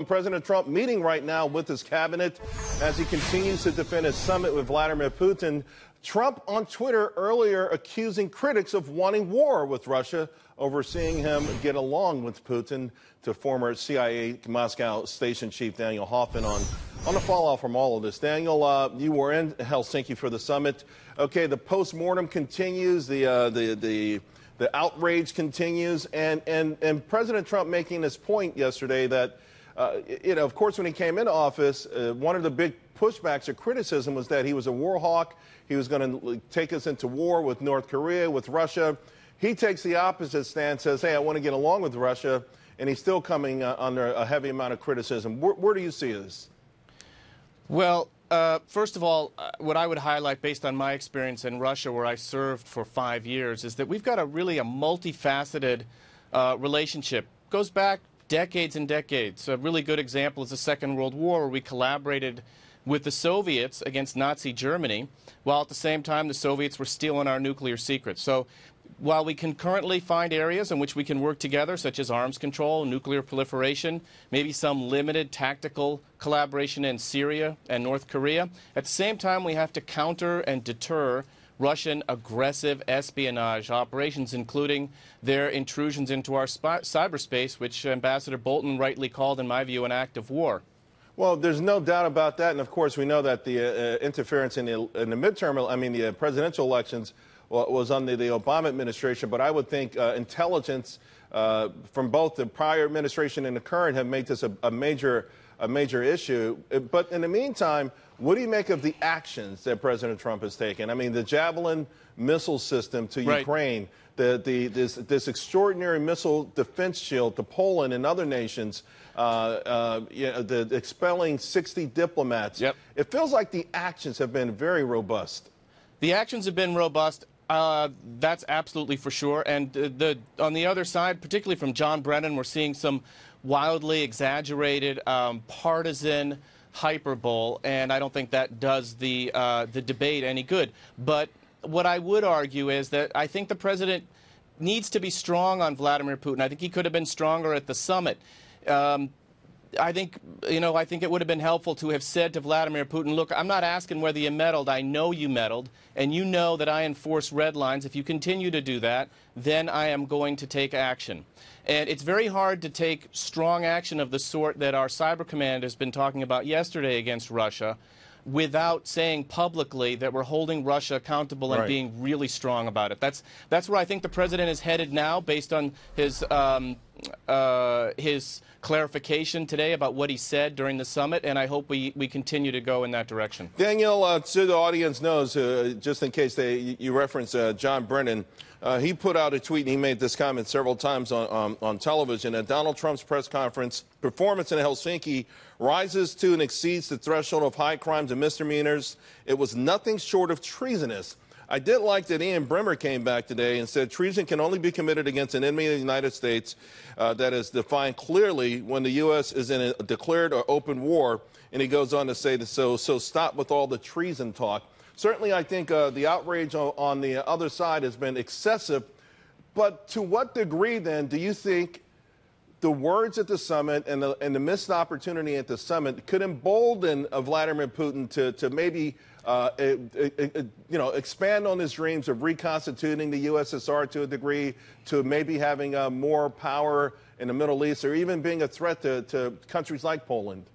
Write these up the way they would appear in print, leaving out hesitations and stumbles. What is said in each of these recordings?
President Trump meeting right now with his cabinet as he continues to defend his summit with Vladimir Putin. Trump on Twitter earlier accusing critics of wanting war with Russia over seeing him get along with Putin, to former CIA Moscow station chief Daniel Hoffman on the fallout from all of this. Daniel, you were in Helsinki for the summit. Okay, the post-mortem continues, the outrage continues, and President Trump making this point yesterday that of course, when he came into office, one of the big pushbacks or criticism was that he was a war hawk. He was going to take us into war with North Korea, with Russia. He takes the opposite stance, says, hey, I want to get along with Russia, and he's still coming under a heavy amount of criticism. Where do you see this? Well, First of all, what I would highlight based on my experience in Russia, where I served for 5 years, is that we've got really a multifaceted relationship. Goes back decades and decades. A really good example is the Second World War, where we collaborated with the Soviets against Nazi Germany, while at the same time the Soviets were stealing our nuclear secrets. So while we can currently find areas in which we can work together, such as arms control, nuclear proliferation, maybe some limited tactical collaboration in Syria and North Korea, at the same time we have to counter and deter Russian aggressive espionage operations, including their intrusions into our cyberspace, which Ambassador Bolton rightly called, in my view, an act of war. Well, there's no doubt about that, and of course we know that the interference in the presidential elections was under the Obama administration, but I would think intelligence from both the prior administration and the current have made this a major issue. But in the meantime, what do you make of the actions that President Trump has taken? I mean, the Javelin missile system to Ukraine, this extraordinary missile defense shield to Poland and other nations, the expelling 60 diplomats. Yep. It feels like the actions have been very robust. The actions have been robust. That's absolutely for sure. And on the other side, particularly from John Brennan, we're seeing some wildly exaggerated partisan hyperbole, and I don't think that does the debate any good. But what I would argue is that I think the president needs to be strong on Vladimir Putin. I think he could have been stronger at the summit. I think it would have been helpful to have said to Vladimir Putin, look, I'm not asking whether you meddled. I know you meddled, and you know that I enforce red lines. If you continue to do that, then I am going to take action. And it's very hard to take strong action of the sort that our cyber command has been talking about yesterday against Russia without saying publicly that we're holding Russia accountable and being really strong about it. That's where I think the president is headed now, based on his clarification today about what he said during the summit, and I hope we continue to go in that direction. Daniel, so the audience knows, just in case you reference John Brennan, he put out a tweet, and he made this comment several times on television, that Donald Trump's press conference performance in Helsinki rises to and exceeds the threshold of high crimes and misdemeanors. It was nothing short of treasonous. I did like that Ian Bremmer came back today and said treason can only be committed against an enemy of the United States that is defined clearly when the U.S. is in a declared or open war. And he goes on to say, so stop with all the treason talk. Certainly, I think the outrage on the other side has been excessive. But to what degree, then, do you think the words at the summit and the missed opportunity at the summit could embolden Vladimir Putin to maybe expand on his dreams of reconstituting the USSR to a degree, to maybe having more power in the Middle East, or even being a threat to countries like Poland?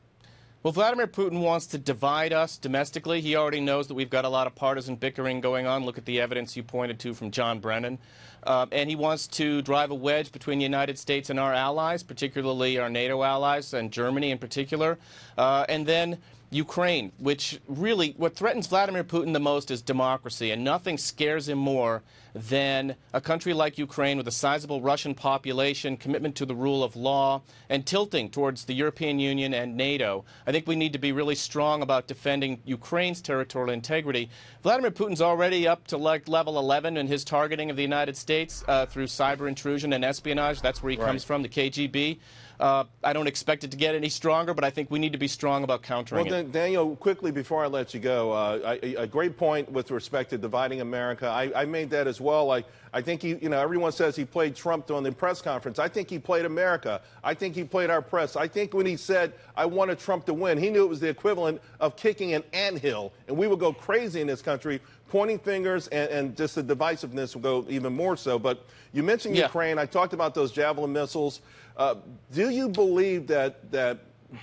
Well, Vladimir Putin wants to divide us domestically. He already knows that we've got a lot of partisan bickering going on. Look at the evidence you pointed to from John Brennan. And he wants to drive a wedge between the United States and our allies, particularly our NATO allies, and Germany in particular. And then Ukraine, which really, what threatens Vladimir Putin the most is democracy, and nothing scares him more than a country like Ukraine with a sizable Russian population, commitment to the rule of law, and tilting towards the European Union and NATO. I think we need to be really strong about defending Ukraine's territorial integrity. Vladimir Putin's already up to like level 11 in his targeting of the United States through cyber intrusion and espionage. That's where he comes from, the KGB. I don't expect it to get any stronger, but I think we need to be strong about countering well, it. Daniel, quickly before I let you go, a great point with respect to dividing America. I made that as well. I think everyone says he played Trump during the press conference. I think he played America. I think he played our press. I think when he said, I wanted Trump to win, he knew it was the equivalent of kicking an anthill, and we would go crazy in this country, pointing fingers, and just the divisiveness will go even more so. But you mentioned Ukraine. I talked about those Javelin missiles. Do you believe that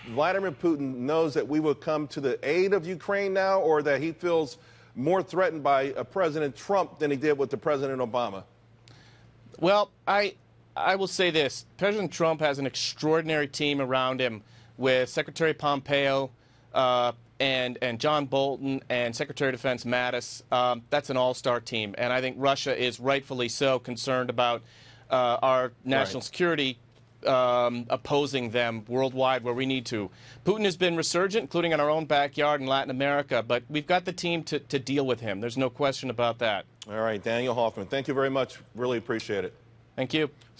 Vladimir Putin knows that we will come to the aid of Ukraine now, or that he feels more threatened by President Trump than he did with the President Obama? Well, I will say this. President Trump has an extraordinary team around him with Secretary Pompeo and John Bolton and Secretary of Defense Mattis. That's an all-star team, and I think Russia is rightfully so concerned about our national security opposing them worldwide where we need to. Putin has been resurgent, including in our own backyard in Latin America, but we've got the team to deal with him. There's no question about that. All right, Daniel Hoffman, thank you very much. Really appreciate it. Thank you.